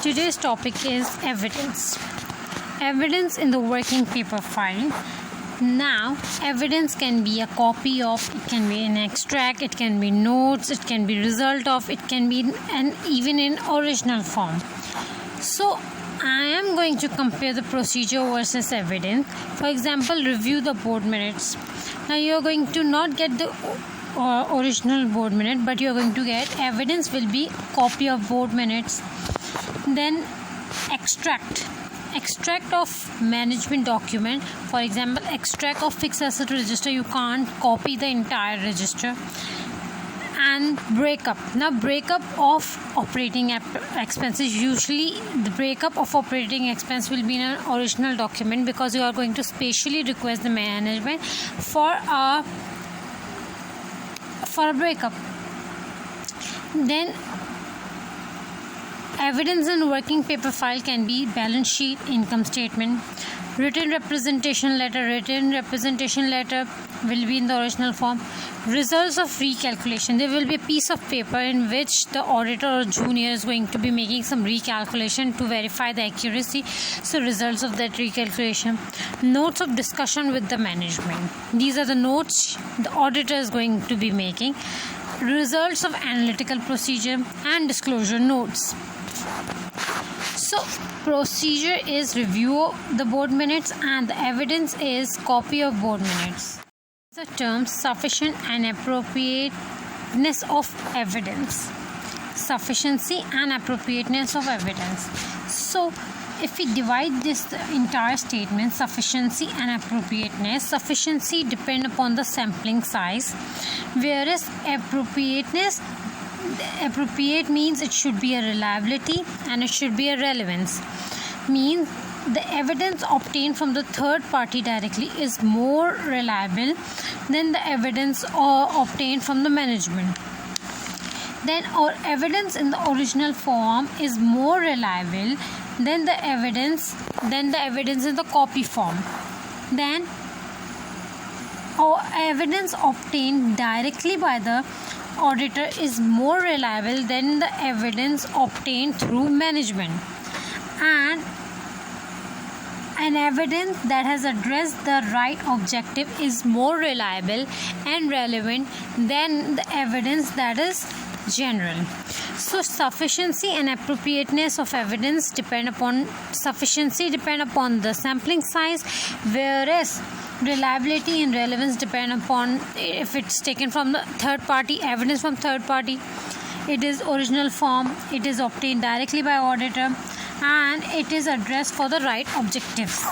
Today's topic is evidence. Evidence in the working paper file. Now, evidence can be a copy of, it can be an extract, it can be notes, it can be result of, it can be even in original form. So, I am going to compare the procedure versus evidence. For example, review the board minutes. Now, you are going to not get the original board minute, but you are going to get evidence will be copy of board minutes. Then extract of management document. For example, extract of fixed asset register, you can't copy the entire register. And breakup. Now, breakup of operating expenses. Usually the breakup of operating expense will be in an original document, because you are going to specially request the management for a breakup. Then evidence in working paper file can be balance sheet, income statement, written representation letter. Written representation letter will be in the original form. Results of recalculation. There will be a piece of paper in which the auditor or junior is going to be making some recalculation to verify the accuracy. So results of that recalculation. Notes of discussion with the management. These are the notes the auditor is going to be making. Results of analytical procedure and disclosure notes. So procedure is review the board minutes and the evidence is copy of board minutes. The terms sufficient and appropriateness of evidence. Sufficiency and appropriateness of evidence. So if we divide this entire statement, sufficiency and appropriateness, sufficiency depend upon the sampling size, whereas appropriate means it should be a reliability and it should be a relevance. Means the evidence obtained from the third party directly is more reliable than the evidence obtained from the management. Then our evidence in the original form is more reliable than the evidence in the copy form. Then our evidence obtained directly by the auditor is more reliable than the evidence obtained through management. And an evidence that has addressed the right objective is more reliable and relevant than the evidence that is general. So sufficiency and appropriateness of evidence depend upon the sampling size, whereas reliability and relevance depend upon if it's taken from the third party, evidence from third party, it is original form, it is obtained directly by auditor, and it is addressed for the right objectives.